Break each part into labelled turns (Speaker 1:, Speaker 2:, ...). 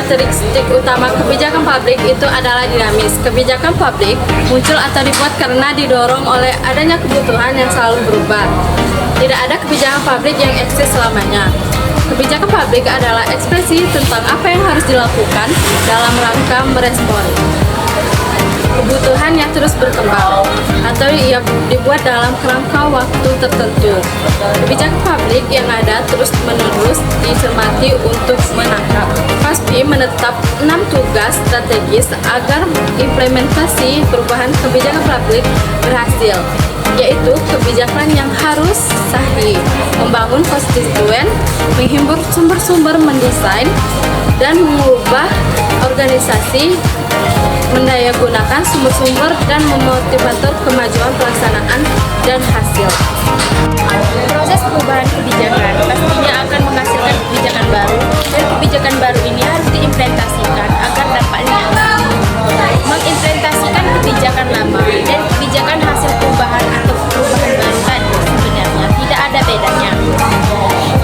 Speaker 1: karakteristik utama kebijakan publik itu adalah dinamis. Kebijakan publik muncul atau dibuat karena didorong oleh adanya kebutuhan yang selalu berubah. Tidak ada kebijakan publik yang eksis selamanya. Kebijakan publik adalah ekspresi tentang apa yang harus dilakukan dalam rangka merespon kebutuhan yang terus berkembang atau ia dibuat dalam kerangka waktu tertentu. Kebijakan publik yang ada terus-menerus dicermati untuk menangkap. PASPI menetap 6 tugas strategis agar implementasi perubahan kebijakan publik berhasil, yaitu kebijakan yang harus sahih, membangun konstituen, menghimpun sumber-sumber, mendesain dan mengubah organisasi, mendayagunakan sumber-sumber dan memotivator kemajuan pelaksanaan dan hasil.
Speaker 2: Proses perubahan kebijakan pastinya akan menghasilkan kebijakan baru, dan kebijakan baru ini harus diimplementasikan agar dampaknya mengimplementasikan kebijakan lama dan kebijakan hasil perubahan atau perubahan baru tadi sebenarnya tidak ada bedanya.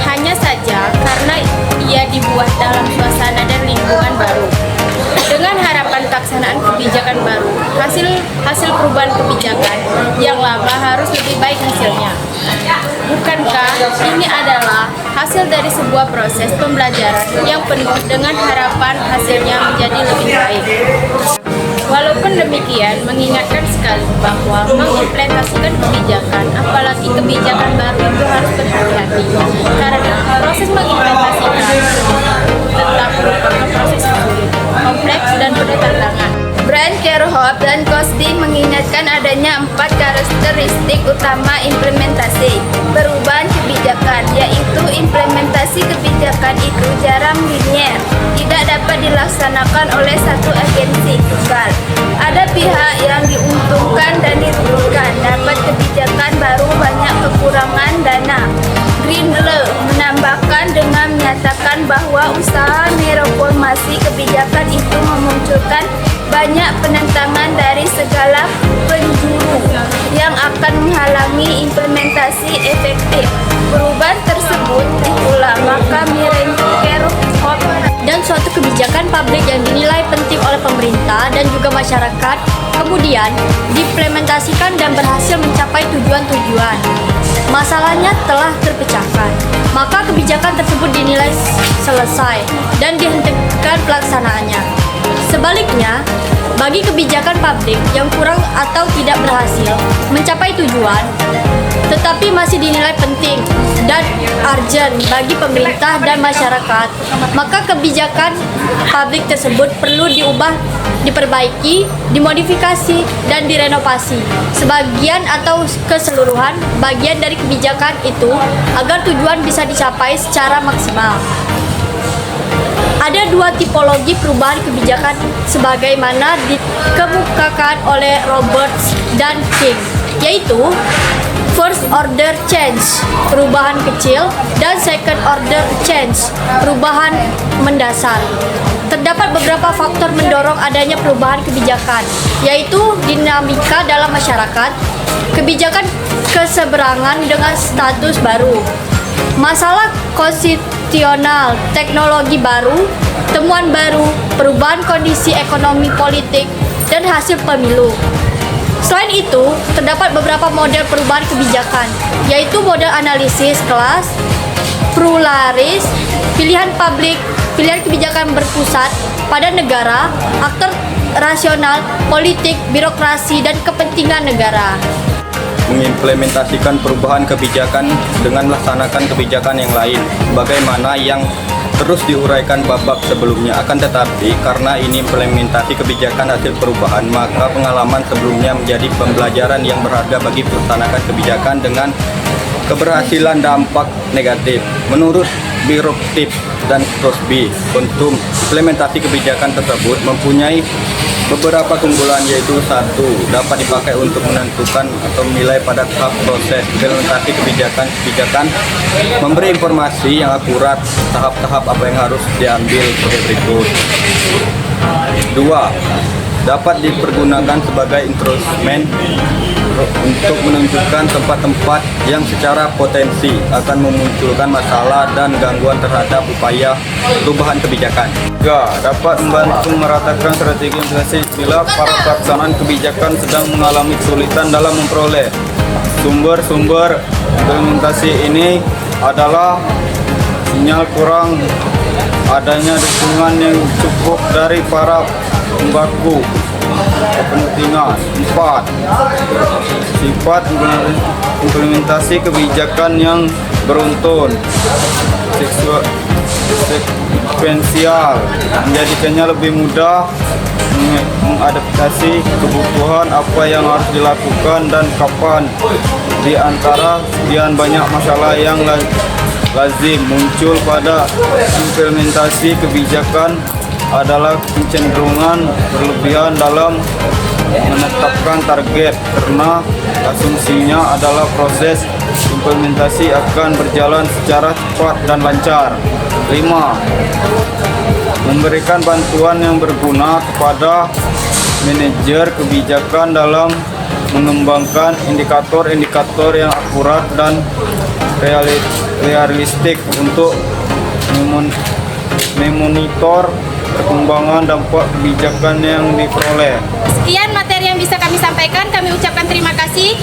Speaker 2: Hanya saja karena ia dibuat dalam suasana dan lingkungan baru. Dengan harapan pelaksanaan kebijakan baru, hasil perubahan kebijakan yang lama harus lebih baik hasilnya. Bukankah ini adalah hasil dari sebuah proses pembelajaran yang penuh dengan harapan hasilnya menjadi lebih baik? Walaupun demikian, mengingatkan sekali bahwa mengimplementasikan kebijakan, apalagi kebijakan baru itu harus berhati-hati, karena proses mengimplementasikan tetap merupakan proses sulit, kompleks dan penuh tantangan.
Speaker 3: Brand, Kerhoff, dan Cosby mengingatkan adanya 4 karakteristik utama implementasi perubahan kebijakan, yaitu implementasi kebijakan itu jarang linier, tidak dapat dilaksanakan oleh satu agensi tunggal. Ada pihak yang diuntungkan dan dirugikan, dapat kebijakan baru banyak kekurangan dana. Greenlee menambahkan dengan menyatakan bahwa usaha mereformasi kebijakan itu memunculkan banyak penentangan dari segala penjuru yang akan menghalangi implementasi efektif perubahan tersebut. Itulah maka Kerhoff
Speaker 4: dan suatu kebijakan publik yang dinilai penting oleh pemerintah dan juga masyarakat kemudian diimplementasikan dan berhasil mencapai tujuan-tujuan. Masalahnya telah terpecahkan, maka kebijakan tersebut dinilai selesai dan dihentikan pelaksanaannya. Sebaliknya, bagi kebijakan publik yang kurang atau tidak berhasil mencapai tujuan, tetapi masih dinilai penting dan urgent bagi pemerintah dan masyarakat, maka kebijakan publik tersebut perlu diubah, diperbaiki, dimodifikasi, dan direnovasi sebagian atau keseluruhan bagian dari kebijakan itu agar tujuan bisa dicapai secara maksimal. Ada 2 tipologi perubahan kebijakan sebagaimana dikemukakan oleh Roberts dan King, yaitu first order change, perubahan kecil, dan second order change, perubahan mendasar. Terdapat beberapa faktor mendorong adanya perubahan kebijakan, yaitu dinamika dalam masyarakat, kebijakan keseberangan dengan status baru, masalah konstitusional, teknologi baru, temuan baru, perubahan kondisi ekonomi politik, dan hasil pemilu. Selain itu, terdapat beberapa model perubahan kebijakan, yaitu model analisis kelas, pluralis, pilihan publik, pilihan kebijakan berpusat pada negara, aktor rasional, politik, birokrasi, dan kepentingan negara.
Speaker 5: Mengimplementasikan perubahan kebijakan dengan melaksanakan kebijakan yang lain, bagaimana yang terus diuraikan babak sebelumnya. Akan tetapi, karena ini implementasi kebijakan hasil perubahan, maka pengalaman sebelumnya menjadi pembelajaran yang berharga bagi melaksanakan kebijakan dengan keberhasilan dampak negatif. Menurut Biroktif dan Cosby, untuk implementasi kebijakan tersebut mempunyai beberapa keunggulan, yaitu 1. Dapat dipakai untuk menentukan atau menilai pada tahap proses implementasi kebijakan, memberi informasi yang akurat tahap-tahap apa yang harus diambil sebagai berikut. 2. Dapat dipergunakan sebagai instrumen untuk menunjukkan tempat-tempat yang secara potensi akan memunculkan masalah dan gangguan terhadap upaya perubahan kebijakan. 3. Dapat membantu meratakan strategi implementasi bila para pelaksanaan kebijakan sedang mengalami kesulitan dalam memperoleh sumber-sumber implementasi. Ini adalah sinyal kurang adanya dukungan yang cukup dari para pemangku kepentingan. 4. Sifat implementasi kebijakan yang beruntun sekuensial menjadikannya lebih mudah mengadaptasi kebutuhan apa yang harus dilakukan dan kapan. Di antara sekian banyak masalah yang lazim muncul pada implementasi kebijakan adalah kecenderungan berlebihan dalam menetapkan target, karena asumsinya adalah proses implementasi akan berjalan secara cepat dan lancar. 5. Memberikan bantuan yang berguna kepada manajer kebijakan dalam mengembangkan indikator-indikator yang akurat dan realistik untuk memonitor perkembangan dampak kebijakan yang diperoleh.
Speaker 2: Sekian materi yang bisa kami sampaikan. Kami ucapkan terima kasih.